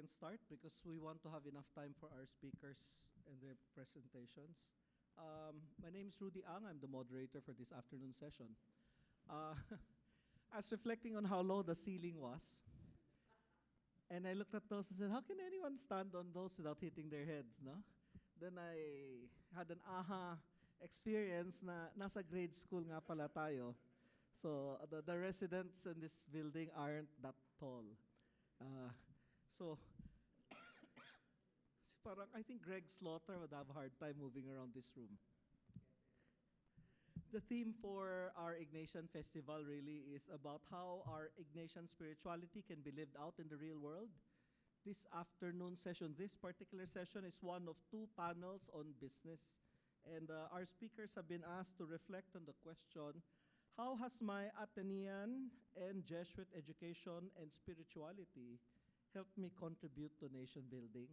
can start because we want to have enough time for our speakers and their presentations. My name is Rudy Ang. I'm the moderator for this afternoon session. I was reflecting on how low the ceiling was. And I looked at those and said, how can anyone stand on those without hitting their heads, no? Then I had an aha experience na nasa grade school nga pala tayo. So the residents in this building aren't that tall. So parang I think Greg Slaughter would have a hard time moving around this room. The theme for our Ignatian Festival really is about how our Ignatian spirituality can be lived out in the real world. This afternoon session, this particular session is one of two panels on business. And our speakers have been asked to reflect on the question, how has my Atenean and Jesuit education and spirituality helped me contribute to nation building?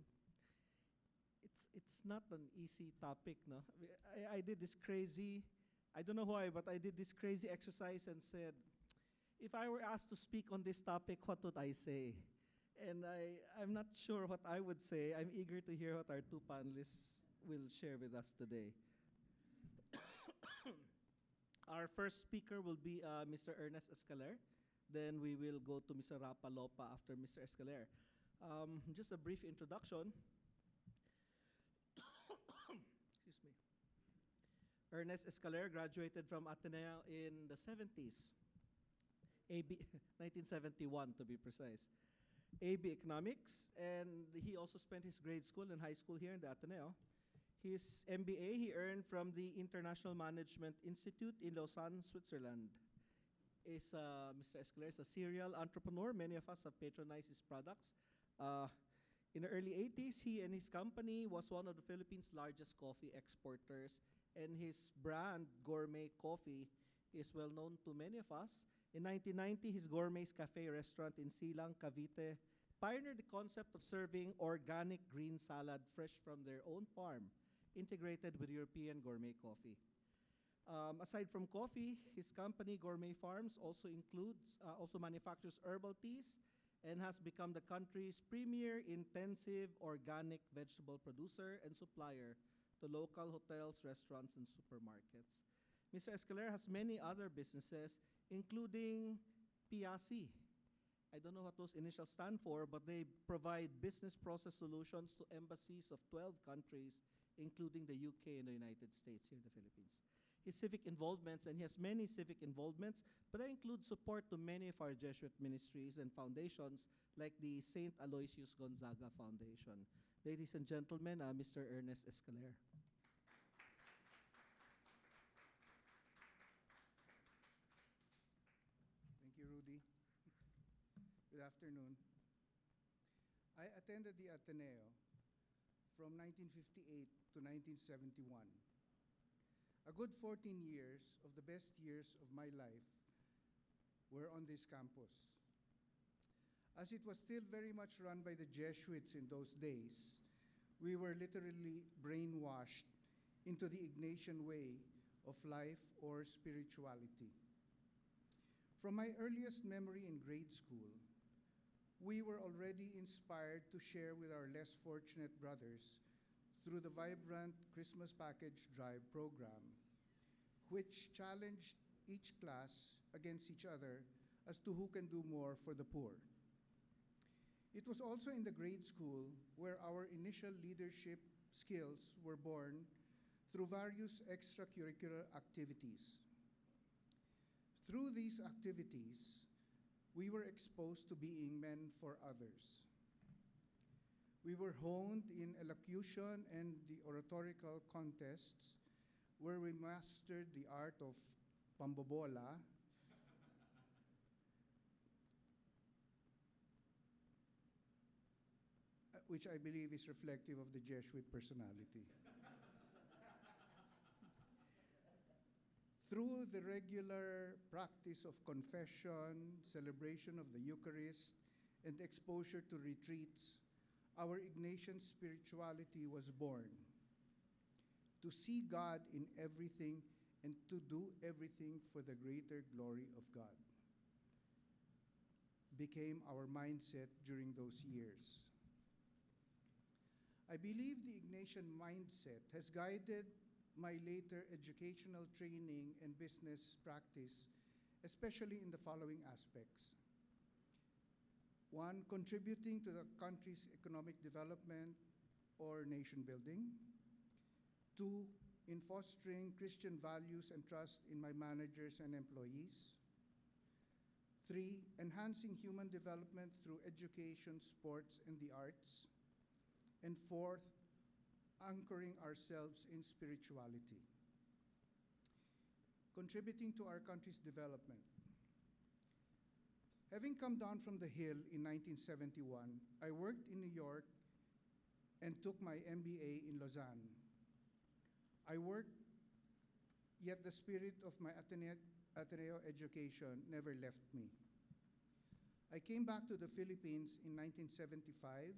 It's not an easy topic, no? I did this crazy, I don't know why, but I did this crazy exercise and said, if I were asked to speak on this topic, what would I say? And I'm not sure what I would say. I'm eager to hear what our two panelists will share with us today. Our first speaker will be Mr. Ernest Escaler. Then we will go to Mr. Rapa Lopa after Mr. Escaler. Just a brief introduction. Excuse me. Ernest Escaler graduated from Ateneo in the 70s. 1971 to be precise. AB Economics, and he also spent his grade school and high school here in the Ateneo. His MBA he earned from the International Management Institute in Lausanne, Switzerland. Mr. Escaler is a serial entrepreneur. Many of us have patronized his products. In the early 80s, he and his company was one of the Philippines' largest coffee exporters, and his brand, Gourmet Coffee, is well known to many of us. In 1990, his Gourmet's Cafe restaurant in Silang, Cavite, pioneered the concept of serving organic green salad fresh from their own farm, integrated with European gourmet coffee. Aside from coffee, his company, Gourmet Farms, also manufactures herbal teas and has become the country's premier intensive organic vegetable producer and supplier to local hotels, restaurants, and supermarkets. Mr. Escaler has many other businesses, including PIASI. I don't know what those initials stand for, but they provide business process solutions to embassies of 12 countries, including the UK and the United States here in the Philippines. His civic involvements, and he has many civic involvements, but that includes support to many of our Jesuit ministries and foundations like the St. Aloysius Gonzaga Foundation. Ladies and gentlemen, Mr. Ernest Escaler. Thank you, Rudy. Good afternoon. I attended the Ateneo from 1958 to 1971. A good 14 years of the best years of my life were on this campus. As it was still very much run by the Jesuits in those days, we were literally brainwashed into the Ignatian way of life or spirituality. From my earliest memory in grade school, we were already inspired to share with our less fortunate brothers through the vibrant Christmas Package Drive program, which challenged each class against each other as to who can do more for the poor. It was also in the grade school where our initial leadership skills were born through various extracurricular activities. Through these activities, we were exposed to being men for others. We were honed in elocution and the oratorical contests where we mastered the art of pambobola, which I believe is reflective of the Jesuit personality. Through the regular practice of confession, celebration of the Eucharist, and exposure to retreats, our Ignatian spirituality was born. To see God in everything and to do everything for the greater glory of God became our mindset during those years. I believe the Ignatian mindset has guided my later educational training and business practice, especially in the following aspects. One, contributing to the country's economic development or nation building. Two, in fostering Christian values and trust in my managers and employees. Three, enhancing human development through education, sports, and the arts. And fourth, anchoring ourselves in spirituality. Contributing to our country's development. Having come down from the Hill in 1971, I worked in New York and took my MBA in Lausanne. I worked, yet the spirit of my Ateneo education never left me. I came back to the Philippines in 1975,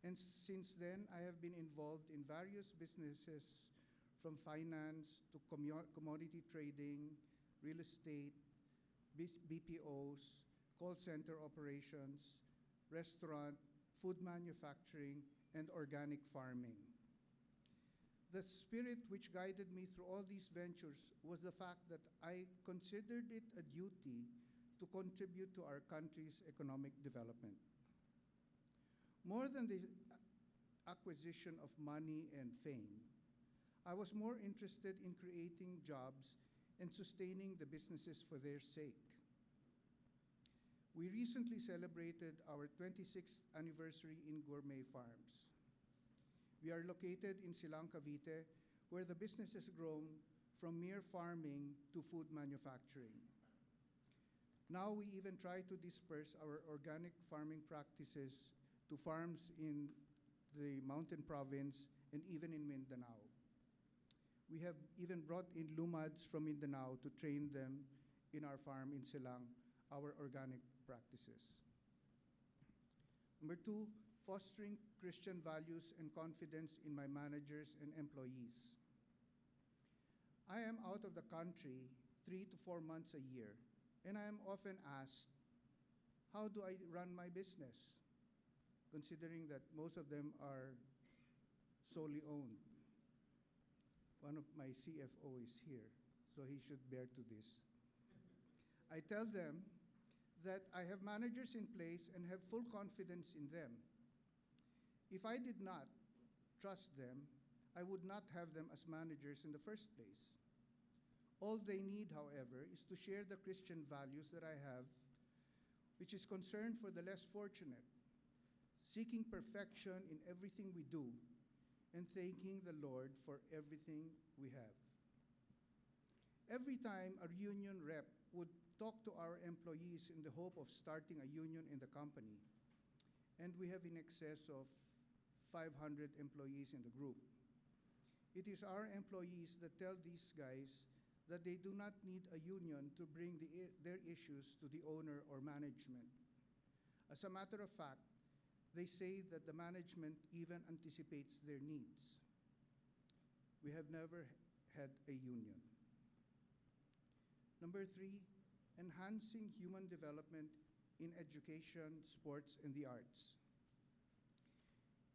and since then I have been involved in various businesses from finance to commodity trading, real estate, BPOs, call center operations, restaurant, food manufacturing, and organic farming. The spirit which guided me through all these ventures was the fact that I considered it a duty to contribute to our country's economic development. More than the acquisition of money and fame, I was more interested in creating jobs and sustaining the businesses for their sake. We recently celebrated our 26th anniversary in Gourmet Farms. We are located in Silang, Cavite, where the business has grown from mere farming to food manufacturing. Now we even try to disperse our organic farming practices to farms in the Mountain Province and even in Mindanao. We have even brought in lumads from Mindanao to train them in our farm in Silang, our organic practices. Number two, fostering Christian values and confidence in my managers and employees. I am out of the country 3 to 4 months a year, and I am often asked, how do I run my business? Considering that most of them are solely owned. One of my CFO is here, so he should bear to this. I tell them that I have managers in place and have full confidence in them. If I did not trust them, I would not have them as managers in the first place. All they need, however, is to share the Christian values that I have, which is concern for the less fortunate, seeking perfection in everything we do, and thanking the Lord for everything we have. Every time a union rep would talk to our employees in the hope of starting a union in the company, and we have in excess of 500 employees in the group. It is our employees that tell these guys that they do not need a union to bring their issues to the owner or management. As a matter of fact, they say that the management even anticipates their needs. We have never had a union. Number three, enhancing human development in education, sports, and the arts.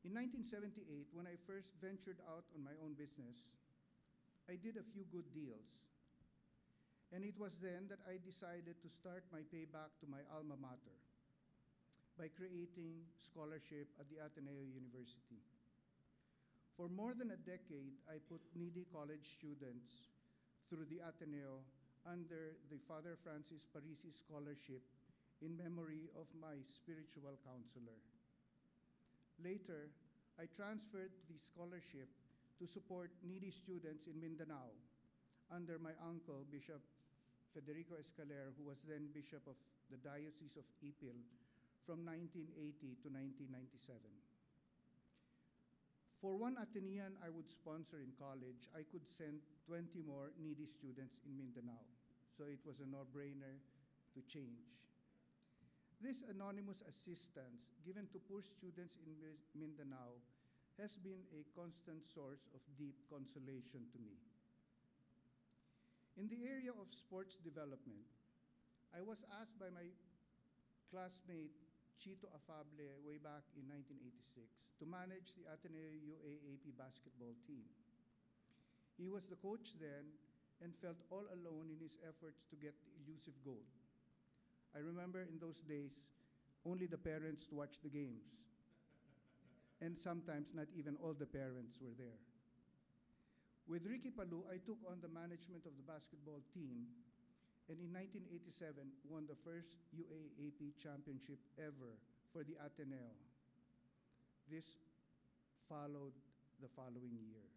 In 1978, when I first ventured out on my own business, I did a few good deals. And it was then that I decided to start my payback to my alma mater by creating scholarship at the Ateneo University. For more than a decade, I put needy college students through the Ateneo under the Father Francis Parisi Scholarship in memory of my spiritual counselor. Later, I transferred the scholarship to support needy students in Mindanao under my uncle, Bishop Federico Escaler, who was then Bishop of the Diocese of Ipil from 1980 to 1997. For one Atenean I would sponsor in college, I could send 20 more needy students in Mindanao. So it was a no-brainer to change. This anonymous assistance given to poor students in Mindanao has been a constant source of deep consolation to me. In the area of sports development, I was asked by my classmate Chito Afable way back in 1986 to manage the Ateneo UAAP basketball team. He was the coach then and felt all alone in his efforts to get the elusive gold. I remember in those days, only the parents to watch the games. And sometimes not even all the parents were there. With Ricky Palou, I took on the management of the basketball team, and in 1987 won the first UAAP championship ever for the Ateneo. This followed the following year.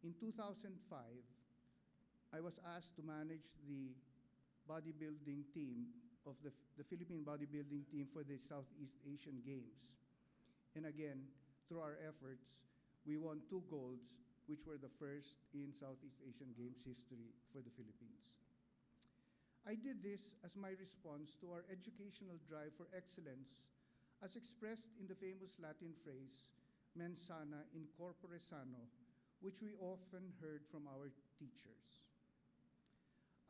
In 2005, I was asked to manage the bodybuilding team of the Philippine bodybuilding team for the Southeast Asian Games. And again, through our efforts, we won 2 golds, which were the first in Southeast Asian Games history for the Philippines. I did this as my response to our educational drive for excellence, as expressed in the famous Latin phrase, mens sana in corpore sano, which we often heard from our teachers.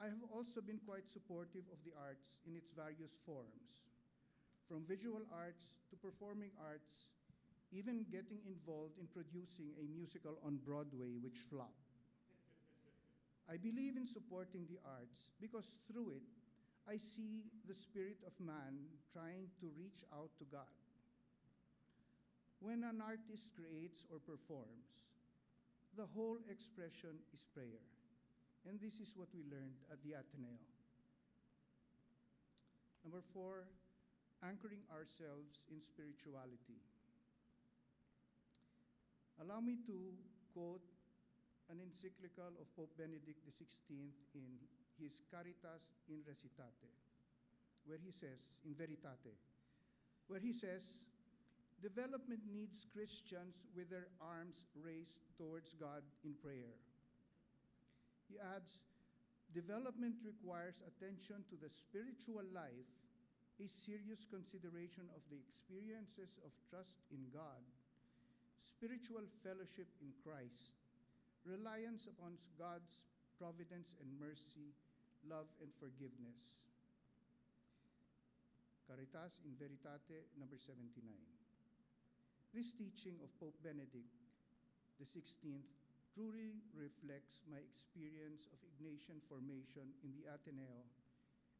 I have also been quite supportive of the arts in its various forms, from visual arts to performing arts, even getting involved in producing a musical on Broadway which flopped. I believe in supporting the arts because through it, I see the spirit of man trying to reach out to God. When an artist creates or performs, the whole expression is prayer. And this is what we learned at the Ateneo. Number 4, anchoring ourselves in spirituality. Allow me to quote an encyclical of Pope Benedict XVI in his Caritas in Recitate, where he says, in Veritate, where he says, development needs Christians with their arms raised towards God in prayer. He adds, development requires attention to the spiritual life, a serious consideration of the experiences of trust in God, spiritual fellowship in Christ, reliance upon God's providence and mercy, love and forgiveness. Caritas in Veritate, number 79. This teaching of Pope Benedict XVI truly reflects my experience of Ignatian formation in the Ateneo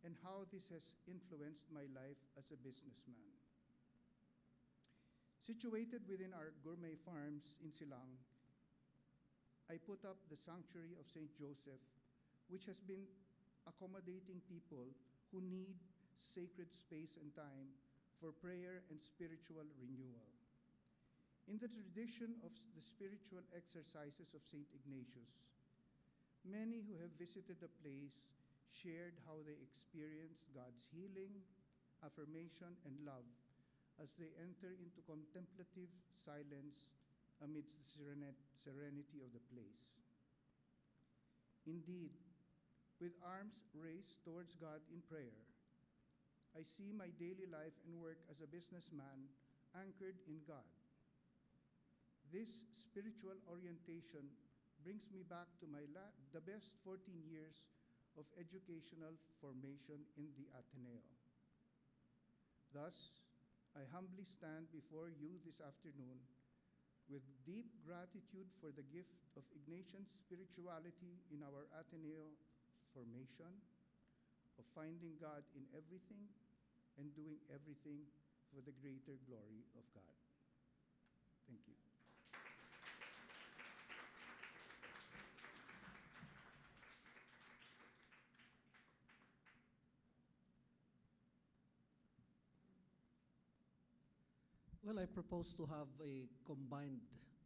and how this has influenced my life as a businessman. Situated within our gourmet farms in Silang, I put up the Sanctuary of St. Joseph, which has been accommodating people who need sacred space and time for prayer and spiritual renewal. In the tradition of the spiritual exercises of St. Ignatius, many who have visited the place shared how they experienced God's healing, affirmation, and love as they enter into contemplative silence amidst the serenity of the place. Indeed, with arms raised towards God in prayer, I see my daily life and work as a businessman anchored in God. This spiritual orientation brings me back to the best 14 years of educational formation in the Ateneo. Thus, I humbly stand before you this afternoon with deep gratitude for the gift of Ignatian spirituality in our Ateneo formation, of finding God in everything and doing everything for the greater glory of God. Thank you. Well, I propose to have a combined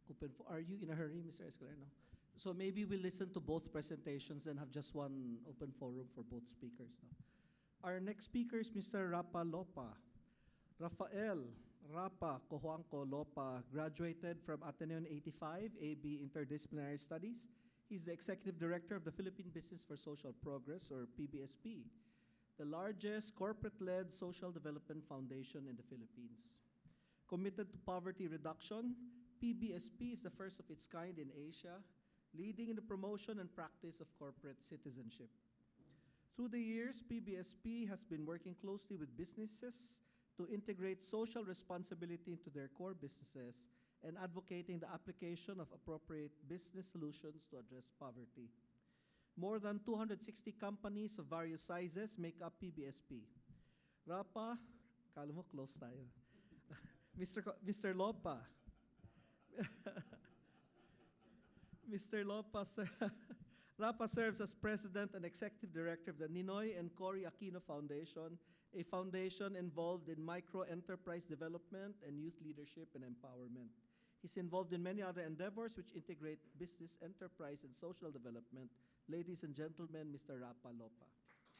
open. Are you in a hurry, Mr. Escalera? No. So maybe we listen to both presentations and have just one open forum for both speakers. No? Our next speaker is Mr. Rapa Lopa. Rafael Rapa Cojuangco Lopa graduated from Ateneo in 85, AB Interdisciplinary Studies. He's the Executive Director of the Philippine Business for Social Progress, or PBSP, the largest corporate-led social development foundation in the Philippines. Committed to poverty reduction, PBSP is the first of its kind in Asia, leading in the promotion and practice of corporate citizenship. Through the years, PBSP has been working closely with businesses to integrate social responsibility into their core businesses, and advocating the application of appropriate business solutions to address poverty. More than 260 companies of various sizes make up PBSP. Rapa, kala mo close tayo. Mr. Lopa. Mr. Lopa, Rapa serves as president and executive director of the Ninoy and Cory Aquino Foundation, a foundation involved in micro-enterprise development and youth leadership and empowerment. He's involved in many other endeavors which integrate business, enterprise, and social development. Ladies and gentlemen, Mr. Rapa Lopa. It's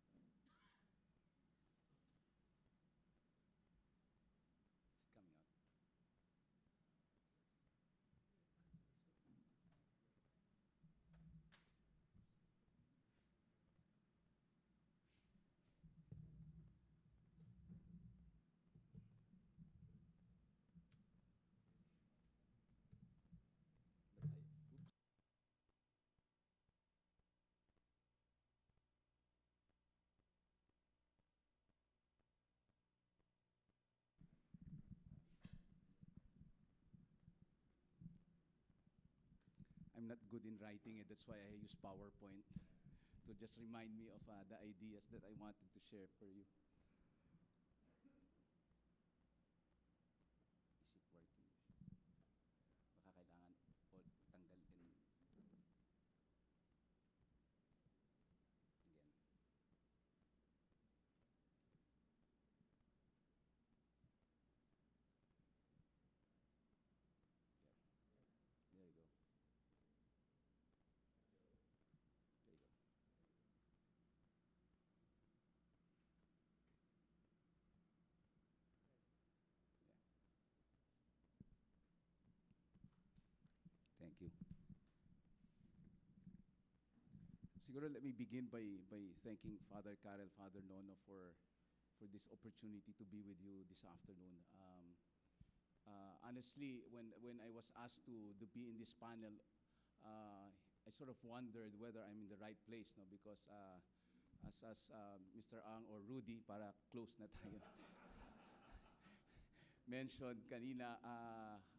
coming out. But oops. I'm not good in writing it. That's why I use PowerPoint to just remind me of the ideas that I wanted to share for you. Is it working? Baka kailangan tanggal and again. Yep. There you go. There you go. Yeah. Thank you. Siguro let me begin by thanking Father Karel, Father Nono for this opportunity to be with you this afternoon. Honestly, when I was asked to be in this panel, I sort of wondered whether I'm in the right place, no? Because as Mr. Ang or Rudy, para close na tayo, mentioned kanina,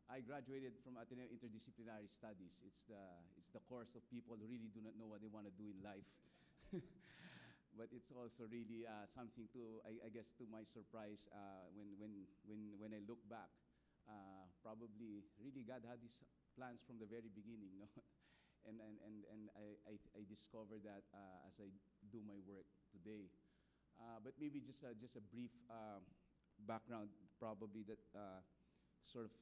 I graduated from Ateneo Interdisciplinary Studies. It's the course of people who really do not know what they want to do in life. But it's also really something to, I guess, to my surprise, when I look back, probably really God had these plans from the very beginning, no? And I discovered that as I do my work today. But maybe just a brief background, probably that sort of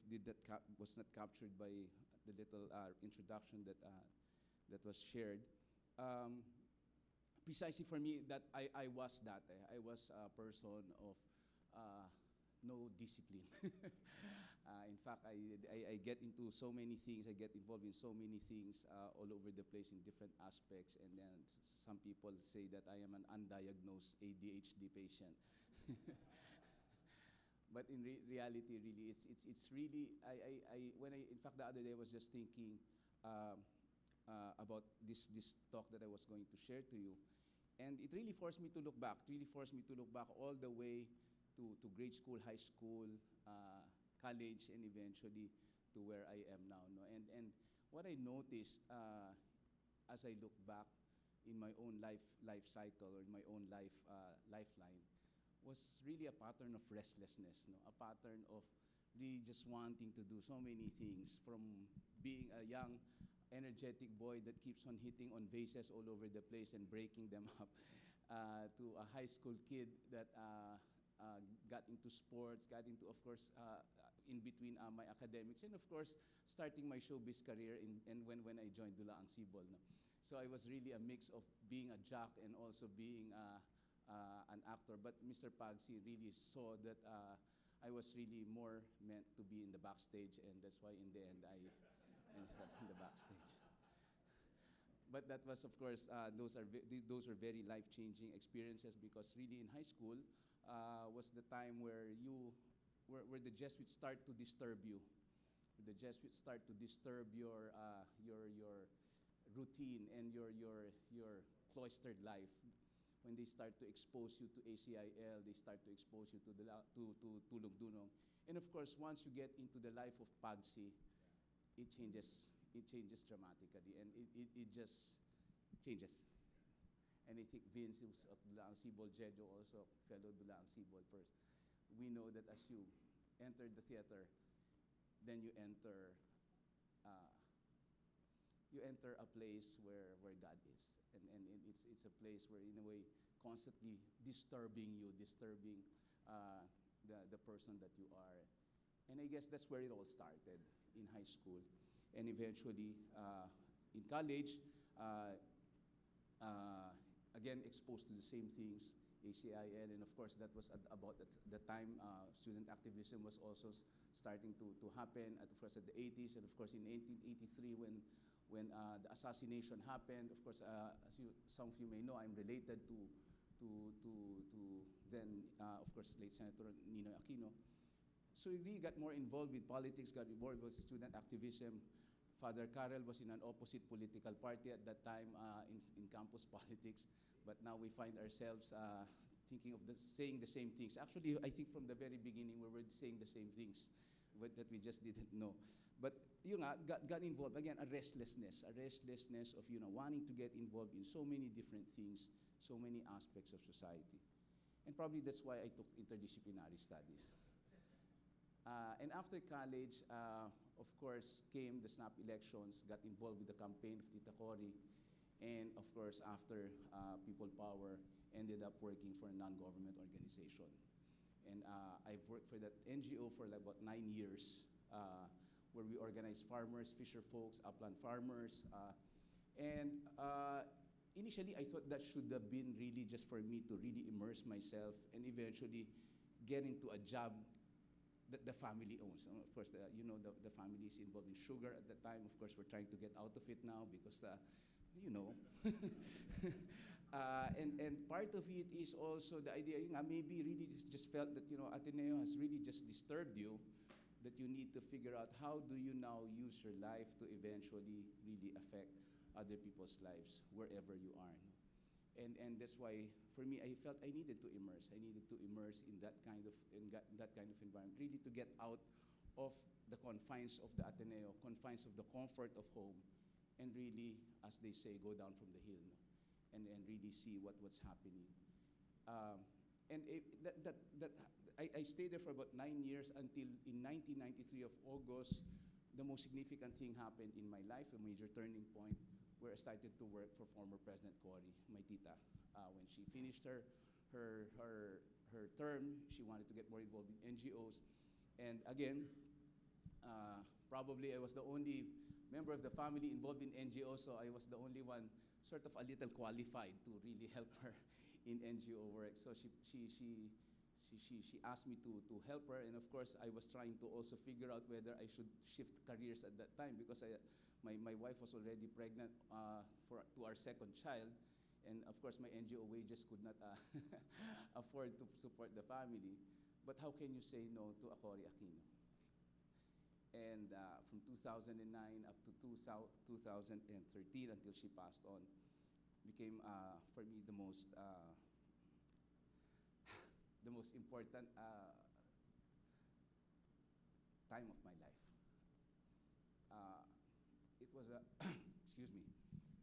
was not captured by the little introduction that was shared. Precisely for me, that I was that. I was a person of no discipline. In fact, I get into so many things. I get involved in so many things all over the place in different aspects. And then some people say that I am an undiagnosed ADHD patient. But in reality, really, it's really, in fact, the other day I was just thinking about this talk that I was going to share to you. And it really forced me to look back, all the way to grade school, high school, college, and eventually to where I am now. No? And what I noticed as I look back in my own life cycle, or in my own lifeline, was really a pattern of restlessness, no? A pattern of really just wanting to do so many things, from being a young, energetic boy that keeps on hitting on vases all over the place and breaking them up, to a high school kid that got into sports, got into, of course, in between my academics, and of course, starting my showbiz career and when I joined Dulaang Sibol. No? So I was really a mix of being a jock and also being an actor. But Mr. Pagsi really saw that I was really more meant to be in the backstage, and that's why in the end I ended up in the backstage. But that was, of course, those were very life-changing experiences, because really in high school was the time where the Jesuits start to disturb you. The Jesuits start to disturb your routine and your cloistered life. When they start to expose you to ACIL, they start to expose you to to Tulog Dunong. And of course, once you get into the life of PAGSI, it changes. It changes dramatically, and it just changes. And I think Vince, who's of Dulaang Sibol, Jejo also, fellow Dulaang Sibol first. We know that as you enter the theater, then uh, you enter a place where God is, and it's a place where, in a way, constantly disturbing you, disturbing the person that you are. And I guess that's where it all started, in high school. And eventually, in college, again, exposed to the same things, ACIN, and of course, that was about the time student activism was also starting to happen, of course, at the 80s, and of course, in 1883, when the assassination happened. Of course, as some of you may know, I'm related to then, of course, late Senator Ninoy Aquino. So we really got more involved with politics, got involved with student activism. Father Carrel was in an opposite political party at that time, in campus politics, but now we find ourselves thinking of saying the same things. Actually, I think from the very beginning we were saying the same things, but that we just didn't know. But got involved again, a restlessness of wanting to get involved in so many different things, so many aspects of society, and probably that's why I took interdisciplinary studies. And after college, of course, came the snap elections, got involved with the campaign of Tita Cory, and of course, after People Power, ended up working for a non-government organization. And I've worked for that NGO for like about 9 years, where we organize farmers, fisher folks, upland farmers. And initially, I thought that should have been really just for me to really immerse myself and eventually get into a job that the family owns. Of course, the family is involved in sugar at the time. Of course, we're trying to get out of it now because, and part of it is also the idea, maybe really just felt that, Ateneo has really just disturbed you, that you need to figure out how do you now use your life to eventually really affect other people's lives wherever you are. And that's why, for me, I felt I needed to immerse. I needed to immerse in that kind of environment, really to get out of the confines of the Ateneo, confines of the comfort of home, and really, as they say, go down from the hill, and really see what's happening. I stayed there for about 9 years until in 1993 of August, the most significant thing happened in my life, a major turning point, where I started to work for former President Cory, my tita. When she finished her term, she wanted to get more involved in NGOs. And again, probably I was the only member of the family involved in NGOs, so I was the only one sort of a little qualified to really help her in NGO work. So she asked me to help her, and of course, I was trying to also figure out whether I should shift careers at that time, because my wife was already pregnant to our second child, and of course my NGO wages could not afford to support the family. But how can you say no to a Cory Aquino? And from 2009 up to 2013 until she passed on, became for me the most important time of my life. It was a excuse me.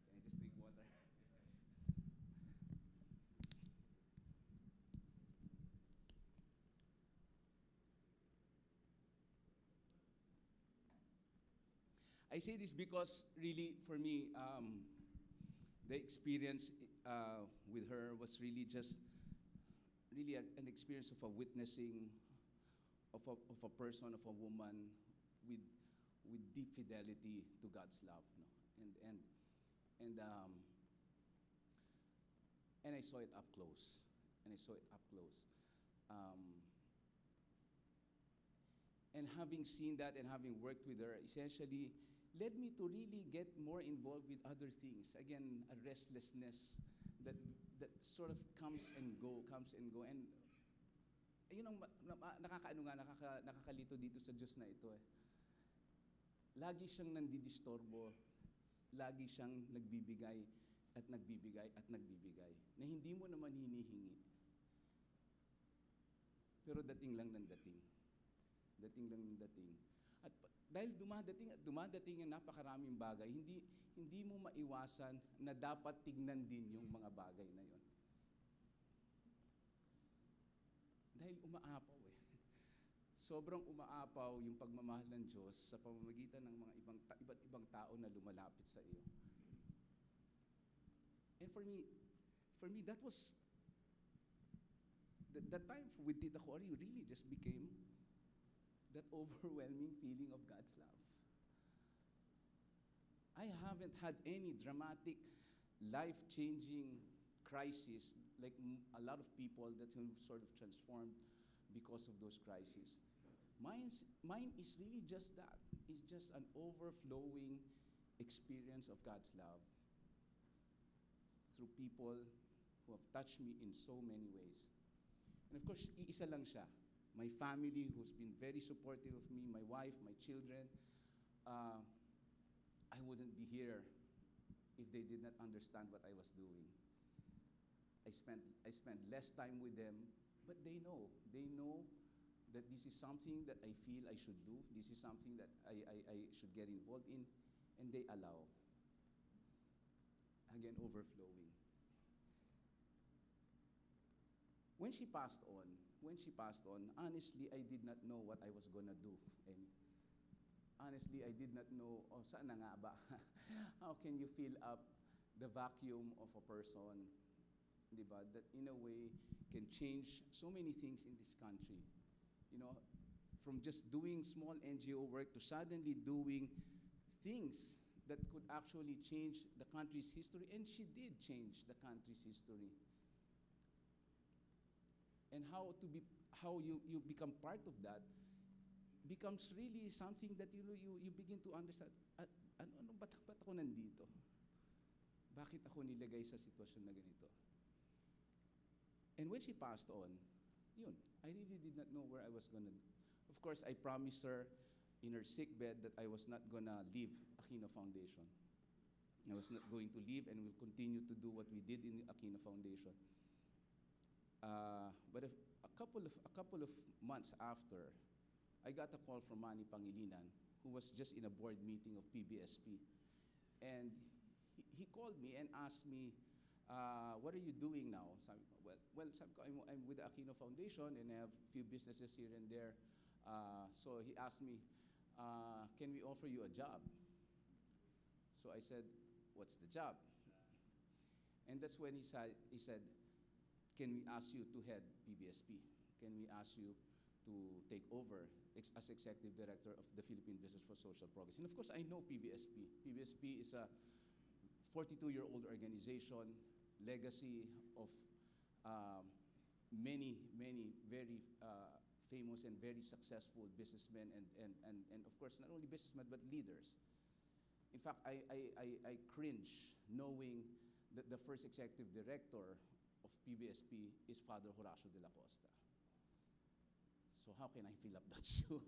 Can I just drink water? I say this because really, for me, the experience with her was really just an experience of a witnessing of a person, of a woman with deep fidelity to God's love, and I saw it up close, and having seen that and having worked with her, essentially, led me to really get more involved with other things. Again, a restlessness that sort of comes and go, comes and go. And yun ang nakakaano nga, nakakalito dito sa Diyos na ito eh. Lagi siyang nandidistorbo, lagi siyang nagbibigay at nagbibigay at nagbibigay na hindi mo naman hinihingi. Pero dating lang ng dating. Dating lang ng dating. At dahil dumadating at dumadating ang napakaraming bagay, hindi mo maiwasan na dapat tignan din yung mga bagay na yon. Dahil umaapaw eh. Sobrang umaapaw yung pagmamahal ng Diyos sa pamamagitan ng mga iba't ibang tao na lumalapit sa iyo. And for me, that was the time with Tita Cory really just became that overwhelming feeling of God's love. I haven't had any dramatic, life-changing crisis like a lot of people that have sort of transformed because of those crises. Mine is really just that. It's just an overflowing experience of God's love through people who have touched me in so many ways. And of course, iisa lang siya. My family who's been very supportive of me, my wife, my children. I wouldn't be here if they did not understand what I was doing. I spent less time with them, but they know that this is something that I feel I should do. This is something that I should get involved in, and they allow. Again, overflowing. When she passed on, honestly, I did not know what I was gonna do. And honestly, I did not know, saan na nga ba? How can you fill up the vacuum of a person, diba, that in a way can change so many things in this country? You know, from just doing small NGO work to suddenly doing things that could actually change the country's history, and she did change the country's history. And how you become part of that becomes really something that you begin to understand. Ba't ako nandito? Bakit ako nilagay sa sitwasyon na ganito? And when she passed on, yun, I really did not know where I was gonna. Of course, I promised her in her sickbed that I was not gonna leave Aquino Foundation. I was not going to leave and will continue to do what we did in Aquino Foundation. But a couple of months after, I got a call from Manny Pangilinan, who was just in a board meeting of PBSP. And he called me and asked me, what are you doing now? Sabi ko, sabi ko, I'm with the Aquino Foundation and I have a few businesses here and there. So he asked me, can we offer you a job? So I said, what's the job? And that's when he said, can we ask you to head PBSP? Can we ask you to take over as Executive Director of the Philippine Business for Social Progress? And of course, I know PBSP. PBSP is a 42-year-old organization, legacy of many very famous and very successful businessmen and of course, not only businessmen, but leaders. In fact, I cringe knowing that the first Executive Director of PBSP is Father Horacio de la Costa. So how can I fill up that shoe?